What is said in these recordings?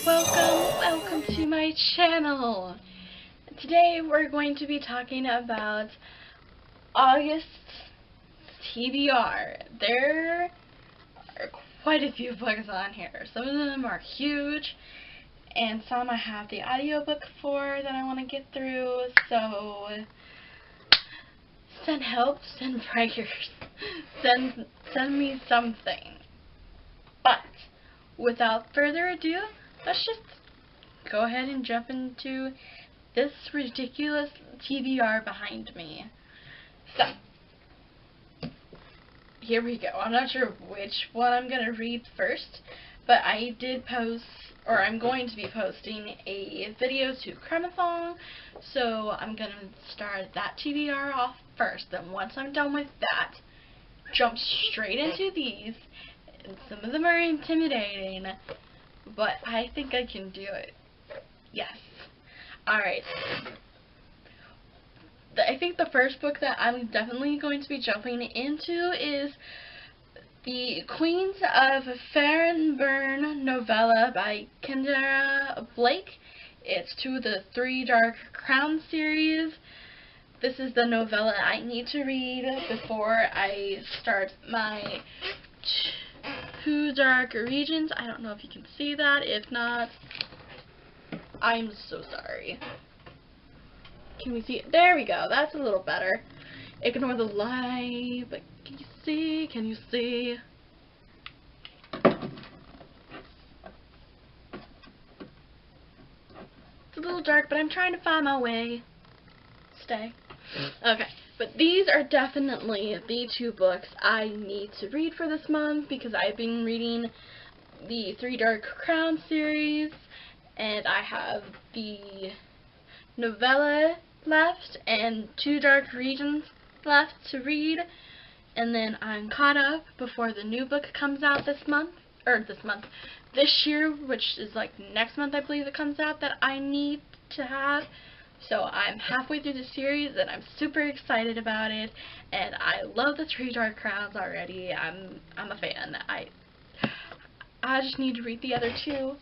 Welcome to my channel. Today we're going to be talking about August TBR. There are quite a few books on here. Some of them are huge, and some I have the audiobook for that I want to get through, so send help, send prayers, send me something. But without further ado, let's just go ahead and jump into this ridiculous TBR behind me. So, here we go. I'm not sure which one I'm going to read first, but I did post, or I'm going to be posting a video to Cremathon, so I'm going to start that TBR off first. Then once I'm done with that, jump straight into these. And some of them are intimidating, but I think I can do it. Yes. Alright. I think the first book that I'm definitely going to be jumping into is the Queens of Farrenburn novella by Kendra Blake. It's to the Three Dark Crown series. This is the novella I need to read before I start my Two Dark Regions. I don't know if you can see that. If not, I'm so sorry. Can we see it? There we go. That's a little better. Ignore the light, but can you see? Can you see? It's a little dark, but I'm trying to find my way. Stay. Okay. But these are definitely the two books I need to read for this month, because I've been reading the Three Dark Crown series, and I have the novella left and Two Dark Regions left to read, and then I'm caught up before the new book comes out this year, which is like next month I believe it comes out, that I need to have. So I'm halfway through the series, and I'm super excited about it, and I love the Three Dark Crowns already. I'm a fan. I just need to read the other two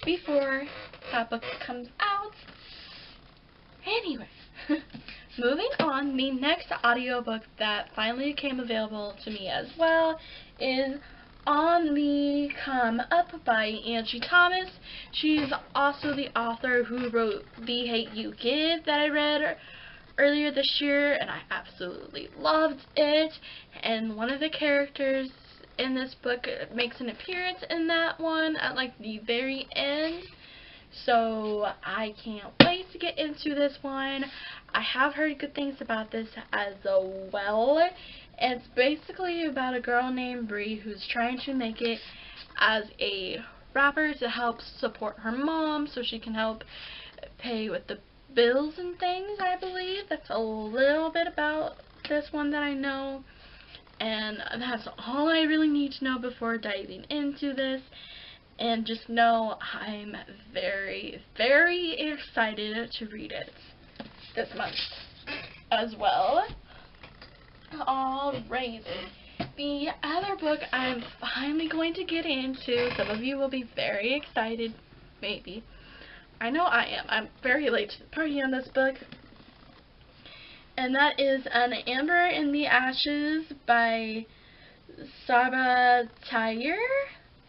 before that book comes out. Anyway, moving on, the next audiobook that finally became available to me as well is On the Come Up by Angie Thomas. She's also the author who wrote The Hate U Give that I read earlier this year, and I absolutely loved it. And one of the characters in this book makes an appearance in that one at like the very end. So I can't wait to get into this one. I have heard good things about this as well. It's basically about a girl named Bree who's trying to make it as a rapper to help support her mom so she can help pay with the bills and things, I believe. That's a little bit about this one that I know. And that's all I really need to know before diving into this. And just know I'm very, very excited to read it this month as well. Alright, the other book I'm finally going to get into, some of you will be very excited, maybe. I know I am. I'm very late to the party on this book. And that is An Amber in the Ashes by Saba Tayer.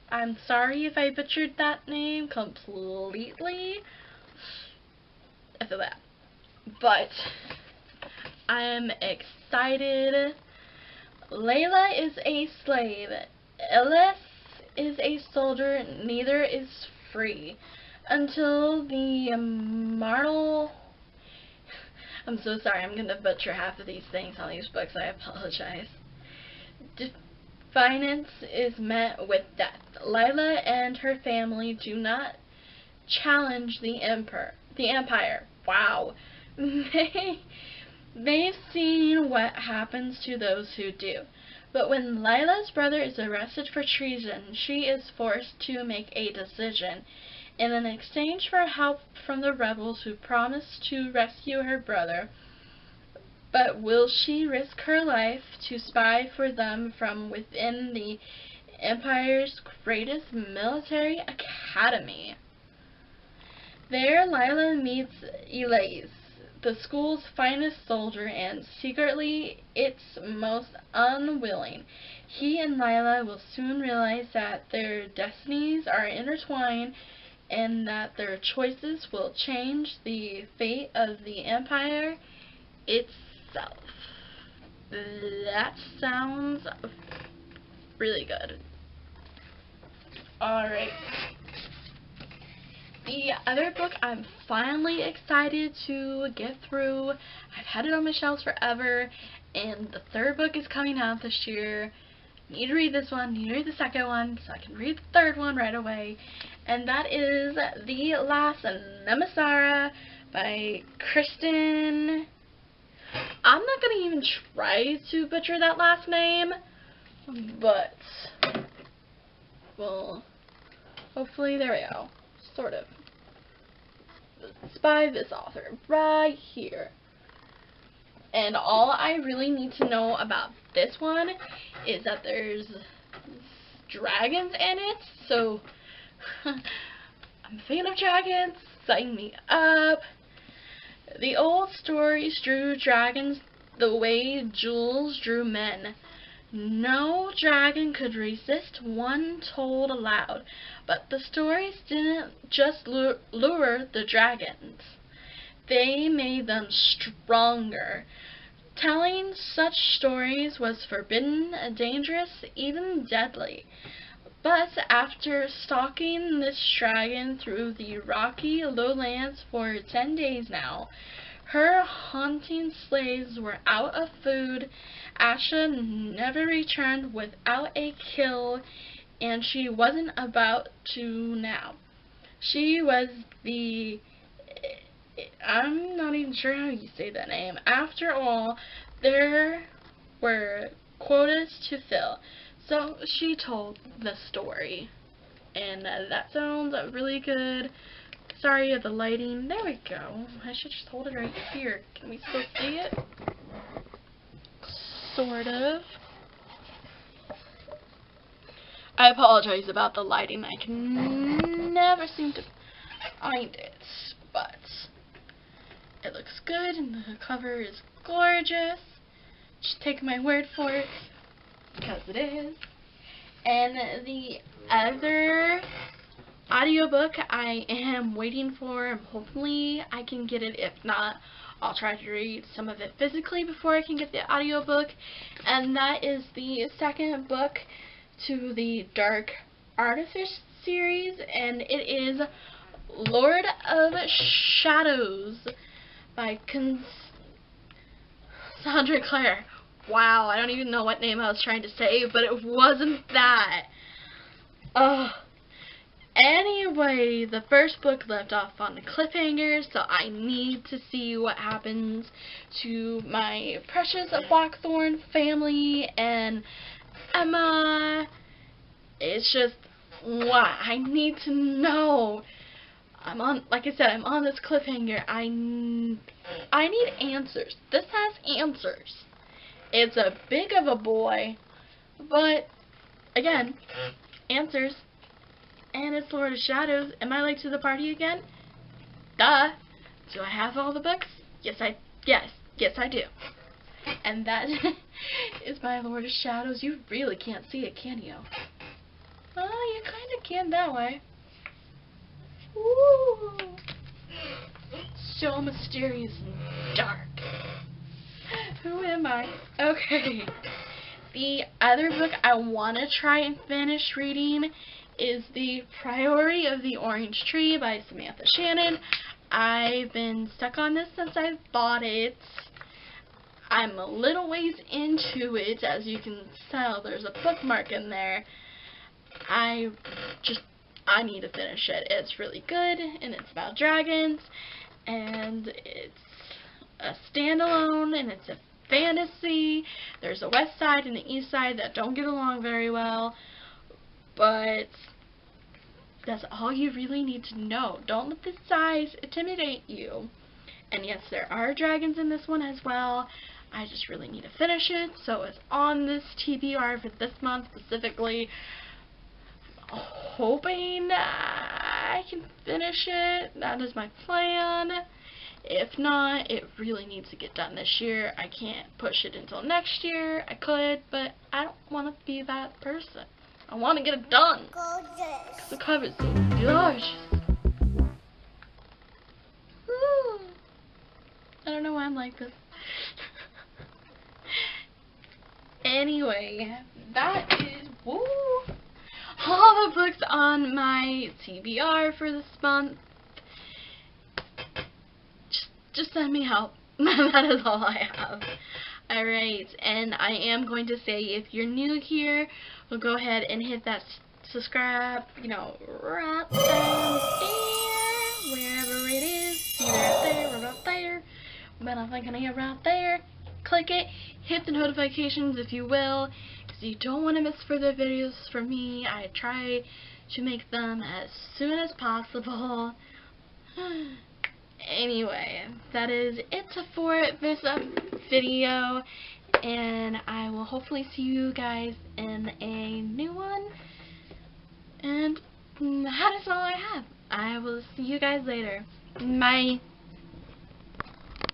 I'm sorry if I butchered that name completely. I feel bad. But I'm excited. Layla is a slave. Ellis is a soldier. Neither is free. Until the Martel... I'm so sorry. I'm going to butcher half of these things on these books. I apologize. Defiance is met with death. Lila and her family do not challenge the Empire. Wow. They've seen what happens to those who do. But when Lila's brother is arrested for treason, she is forced to make a decision. In an exchange for help from the rebels who promise to rescue her brother, but will she risk her life to spy for them from within the Empire's greatest military Academy. There, Lila meets Elise, the school's finest soldier and secretly its most unwilling. He and Lila will soon realize that their destinies are intertwined and that their choices will change the fate of the Empire itself. That sounds really good. Alright. The other book I'm finally excited to get through. I've had it on my shelves forever, and the third book is coming out this year. Need to read this one, need to read the second one, so I can read the third one right away. And that is The Last Nemasara by Kristen. I'm not going to even try to butcher that last name, but, well, hopefully, there we go. Sort of. It's by this author right here. And all I really need to know about this one is that there's dragons in it, so I'm a fan of dragons, sign me up. The old stories drew dragons the way Jules drew men. No dragon could resist one told aloud, but the stories didn't just lure the dragons. They made them stronger. Telling such stories was forbidden, dangerous, even deadly. But after stalking this dragon through the rocky lowlands for 10 days now, her haunting slaves were out of food. Asha never returned without a kill, and she wasn't about to now. She was the... I'm not even sure how you say that name. After all, there were quotas to fill, so she told the story. And that sounds really good. Sorry of the lighting. There we go. I should just hold it right here. Can we still see it? Sort of. I apologize about the lighting. I can never seem to find it, but it looks good and the cover is gorgeous. Just take my word for it, because it is. And the other audiobook I am waiting for. Hopefully I can get it. If not, I'll try to read some of it physically before I can get the audiobook. And that is the second book to the Dark Artifice series, and it is Lord of Shadows by Cassandra Clare. Wow, I don't even know what name I was trying to say, but it wasn't that. Anyway, the first book left off on a cliffhanger, so I need to see what happens to my precious Blackthorn family and Emma. It's just, what? I need to know. Like I said, I'm on this cliffhanger. I need answers. This has answers. It's a big of a boy, but, again, answers. And it's Lord of Shadows. Am I late to the party again? Duh. Do I have all the books? Yes, I do. And that is my Lord of Shadows. You really can't see it, can you? Oh, you kind of can that way. Ooh. So mysterious and dark. Who am I? Okay. The other book I want to try and finish reading is The Priority of the Orange Tree by Samantha Shannon. I've been stuck on this since I bought it. I'm a little ways into it. As you can tell, there's a bookmark in there. I need to finish it. It's really good, and it's about dragons, and it's a standalone, and it's a fantasy. There's a west side and the east side that don't get along very well, but that's all you really need to know. Don't let the size intimidate you. And yes, there are dragons in this one as well. I just really need to finish it, so it's on this TBR for this month specifically. Hoping I can finish it. That is my plan. If not, it really needs to get done this year. I can't push it until next year. I could, but I don't want to be that person. I want to get it done. Gorgeous. The cover is so gorgeous. Woo. I don't know why I'm like this. Anyway, that is all the books on my TBR for this month. Just send me help. That is all I have. Alright, and I am going to say, if you're new here, we'll go ahead and hit that subscribe, right down there, wherever it is, either right there or right there, but I'm thinking here right there. Click it, hit the notifications if you will, because you don't want to miss further videos from me. I try to make them as soon as possible. Anyway, that is it for this video, and I will hopefully see you guys in a new one, and that is all I have. I will see you guys later. Bye.